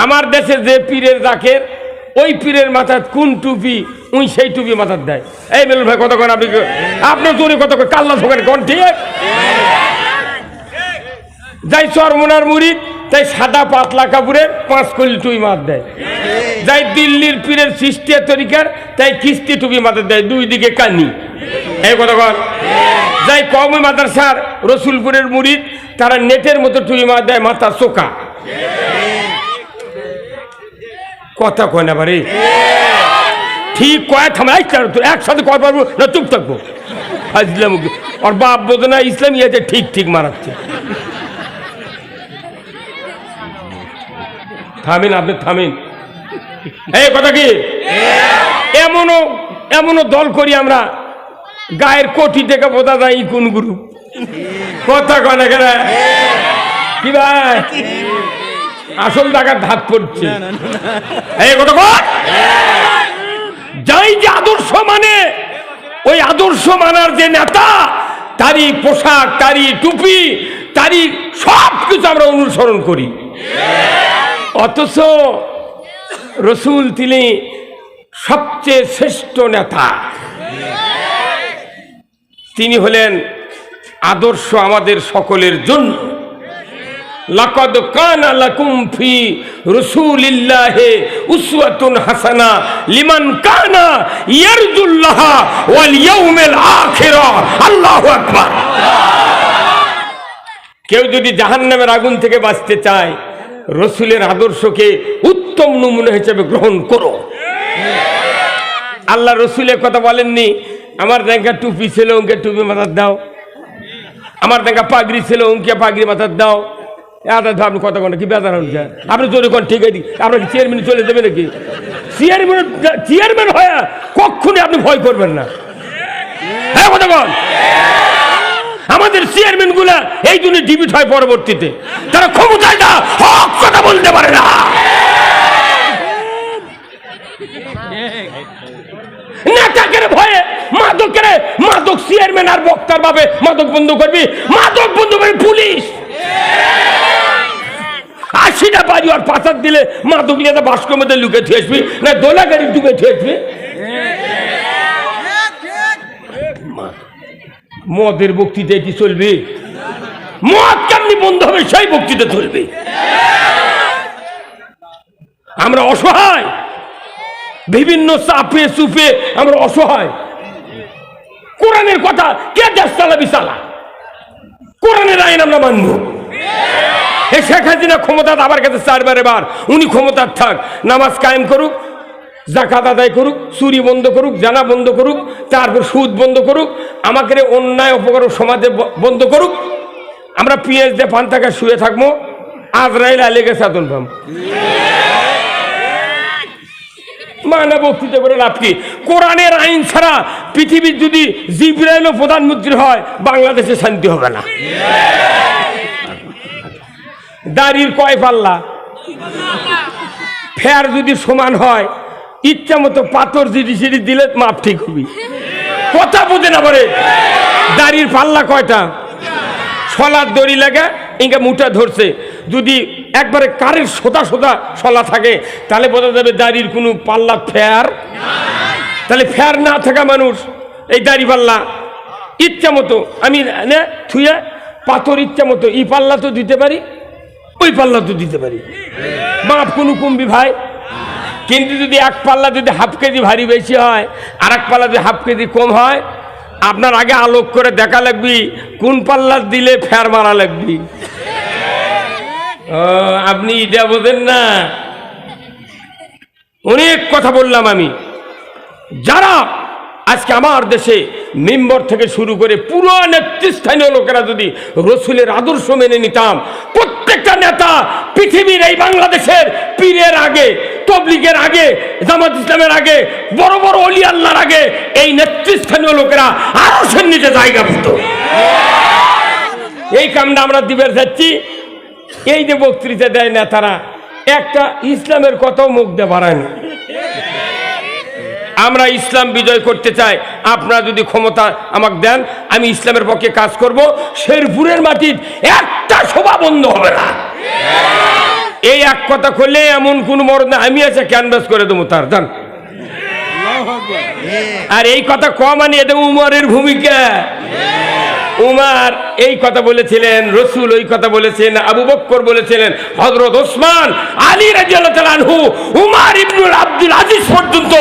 আমার দেশে যে পীরের জাকের ওই পীরের মাথায় কোন টুপি উই সেই টুপি মাথার দেয়। এই মেলুন ভাই কত করে আপনার জোরে কত করে কাল্লা ঠোকেন কোন ঠিক যাই চরমনার মুড়িদ তাই সাদা পাতলা কাপড়ের 5 কলি টুপি মাথ দেয়। যাই দিল্লির পীরের সৃষ্টি তরিকার তাই কিস্তি টুপি মাথার দেয়, দুই দিকে কানি। এই কথা কর। যাই কওমি মাদ্রাসার রসুলপুরের মুড়িদ তারা নেটের মতো টুপি মাথা দেয়, মাথা চোকা। কথা কয় না বারে ঠিক কয় থামাই একসাথে কয় পারবো না, চুপ থাকবো। ইসলাম ওর বাপ বোঝে না ইসলাম ইয়েছে ঠিক ঠিক মারাচ্ছে। থামেন আপনি থামেন। এই কথা কি এমনও দল করি আমরা গায়ের কোটি থেকে বোঝা যায় কোন গ্রুপ। কথা কয় না কেন কি ভাই আসল টাকার ধাত পড়ছে। এই কথা কর। যাই যে আদর্শ মানে ওই আদর্শ মানার যে নেতা তারই পোশাক তারই টুপি তারই সব কিছু আমরা অনুসরণ করি। অথচ রসুল তিনি সবচেয়ে শ্রেষ্ঠ নেতা, তিনি হলেন আদর্শ আমাদের সকলের জন্য। লাকাদ কানা লাকুম ফি রাসূলিল্লাহি উসওয়াতুন হাসানা লিমান কানা ইয়ারজুল্লাহ ওয়াল ইয়াউমিল আখিরা। আল্লাহু আকবার। কেউ যদি জাহান্নামের আগুন থেকে বাঁচতে চায় রসুলের আদর্শকে উত্তম নমুনা হিসেবে গ্রহণ করো। আল্লাহ রসুলের কথা বলেননি আমার দেখা টুপি ছিল ওকে টুপি মাথার দাও, আমার দেখা পাগড়ি ছিল ওকে পাগড়ি মাথার দাও। আপনি কথা কন কি বেজার হচ্ছে আপনি জোরে কোন ঠিক আছে আপনার চেয়ারম্যান চলে যাবে নাকি? চেয়ারম্যান হয়ে কখনই আপনি ভয় করবেন না। হ্যাঁ কথা বল। আমাদের চেয়ারম্যান গুলা এই জন্য ডিবিট হয় পরবর্তীতে, তারা ক্ষমতায় না হক কথা বলতে পারে না। নেতাকের ভয়ে মাদক চেয়ারম্যান আর বক্তার ভাবে মাদক বন্ধ করবি, মাদক বন্ধ করবি পুলিশ। 80টা বাড়ি আর পাচার দিলে মাদক নিয়ে বাস্কর মধ্যে লুকে থুয়ে আসবি না দোলা গাড়ি ডুবে থুয়ে আসবি। মদের বক্তৃতা এটি চলবে, মদ কেমনি বন্ধ হবে সেই বক্তৃতা চলবে। আমরা অসহায়, বিভিন্ন চাপে চুপে আমরা অসহায়। কোরআনের কথা কে দেশ চালাবি চালা, কোরআনের আইন আমরা মানব। এই শেখ হাসিনা ক্ষমতা আমার কাছে 4 বারে বার, উনি ক্ষমতার থাক, নামাজ কায়েম করুক, যাকাত আদায় করুক, চুরি বন্ধ করুক, জানা বন্ধ করুক, তারপর সুদ বন্ধ করুক, আমাকে অন্যায় অপকার সমাজে বন্ধ করুক। আমরা পিএস দিয়ে পান থাকা শুয়ে থাকবো, আজরাইল আলেগে সাধন পাম। মানে বক্তৃতা করে লাভ কি? কোরআনের আইন ছাড়া পৃথিবীর যদি জিবরাইলও প্রধানমন্ত্রী হয় বাংলাদেশে শান্তি হবে না। দাড়ির কয় পাল্লা, ফের যদি সমান হয় ইচ্ছা মতো পাথর জিডি দিলে মাপ ঠিক হবি। কথা বোঝে না পারে। দাড়ির পাল্লা কয়টা? শলার দড়ি লাগা ইঙ্গা মুঠা ধরছে, যদি একবারে কারের সোদা সোদা শলা থাকে তাহলে বোঝা যাবে দাড়ির কোনো পাল্লা ফের। তাহলে ফের না থাকা মানুষ এই দাড়ি পাল্লা ইচ্ছা মতো আমি থুয়ে পাথর ইচ্ছা মতো এই পাল্লা তো দিতে পারি, ওই পাল্লা তো দিতে পারি, মাপ কোনো কমবি ভাই। কিন্তু যদি এক পাল্লা যদি হাফ কেজি ভারী বেশি হয় আর এক পাল্লা যদি হাফ কেজি কম হয়, আপনার আগে আলোক করে দেখা লাগবি কোন পাল্লা দিলে ফের মারা লাগবি। আপনি এটা বোঝেন না। অনেক কথা বললাম আমি। যারা আজকে আমার দেশে মেম্বার থেকে শুরু করে পুরো নেতৃস্থানীয় লোকেরা যদি রসুলের আদর্শ মেনে নিতাম, প্রত্যেকটা নেতা পৃথিবীর এই বাংলাদেশের পীরের আগে, তবলিগের আগে, জামাত ইসলামের আগে, বড় বড় ওলি আল্লাহর আগে এই নেতৃস্থানীয় লোকেরা আরশের নিচে জায়গা পেত। এই কামটা আমরা দিবে যাচ্ছি। এই যে বক্তৃতা দেয় নেতারা, একটা ইসলামের কথাও মুখ দিয়ে বাড়ায়নি। আমরা ইসলাম বিজয় করতে চাই, আপনারা যদি ক্ষমতা আমাকে দেন আমি ইসলামের পক্ষে কাজ করব। শেরপুরের মাটির একটা সভা বন্ধ হবে না। এই এক কথা করলে এমন কোন মরদ না, আমি আছে ক্যানভাস করে দেবো তার জান। আর এই কথা কম আনিয়ে দেবো উমরের ভূমিকা। উমর এই কথা বলেছিলেন, রসুল ওই কথা বলেছেন, আবু বকর বলেছিলেন, হযরত ওসমান, আলী রাদিয়াল্লাহু তাআলা আনহু, উমর ইবনুল আব্দুল আজিজ পর্যন্ত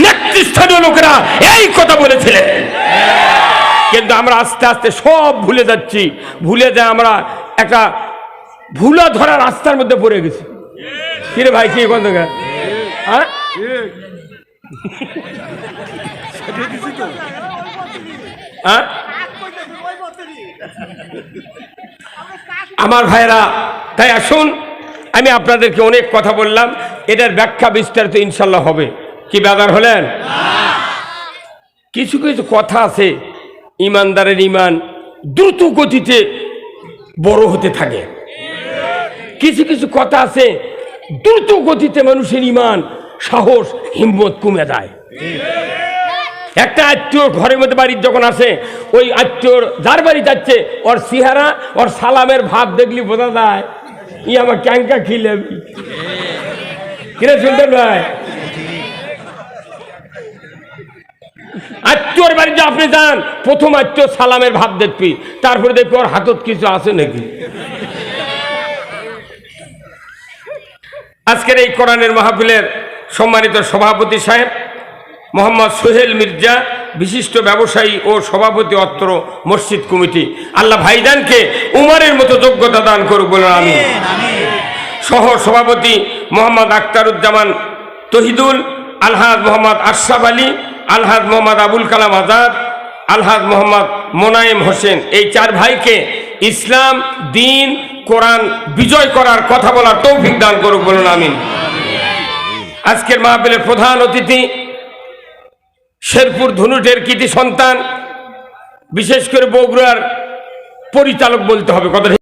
নেতৃস্থানীয় লোকেরা এই কথা বলেছিলেন। কিন্তু আমরা আস্তে আস্তে সব ভুলে যাচ্ছি, ভুলে যায় আমরা একটা ভুলা ধরা রাস্তার মধ্যে পড়ে গেছি। কিরে ভাই, কি কোন জায়গা? হ্যাঁ, হ্যাঁ আমার ভাইরা, তাই আসুন, আমি আপনাদেরকে অনেক কথা বললাম, এটার ব্যাখ্যা বিস্তারিত ইনশাল্লাহ হবে। কি বেদার হলেন? কিছু কিছু কথা আছে, ইমানদারের ইমান দ্রুত গতিতে বড় হতে থাকে। কিছু কিছু কথা আছে, দ্রুত গতিতে মানুষের ইমান, সাহস, হিম্মত কমে যায়। একটা আত্মীয় ঘরের মধ্যে বাড়ির যখন আসে, ওই আত্মীয়র যার বাড়ি যাচ্ছে, ওর চেহারা, ওর সালামের ভাব দেখলি বোঝা যায় ই আমার ক্যাঙ্কা খিলে। কিরে শুনতেন ভাই? আত্মীয়র বাড়ি যে আপনি যান, প্রথম আত্মীয় সালামের ভাব দেখবি, তারপরে দেখবি ওর হাতত কিছু আছে নাকি। আজকের এই কোরআনের মাহফিলের সম্মানিত সভাপতি সাহেব মোহাম্মদ সোহেল মির্জা, বিশিষ্ট ব্যবসায়ী ও সভাপতি অত্র মসজিদ কমিটি, আল্লাহ ভাইজানকে উমরের মতো যোগ্যতা দান করুক বলুন আমিন। সহ সভাপতি মোহাম্মদ আখতারুজ্জামান তহিদুল, আলহাজ মোহাম্মদ আশরাফ আলী, আলহাজ মোহাম্মদ আবুল কালাম আজাদ, আলহাজ মোহাম্মদ মোনায়েম হোসেন, এই চার ভাইকে ইসলাম, দ্বীন, কোরআন বিজয় করার কথা বলার তৌফিক দান করুক বলুন আমিন। আজকের মাহফিলের প্রধান অতিথি শেরপুর ধনুটের কৃতি সন্তান, বিশেষ করে বগুড়ার পরিচালক বলতে হবে কথা।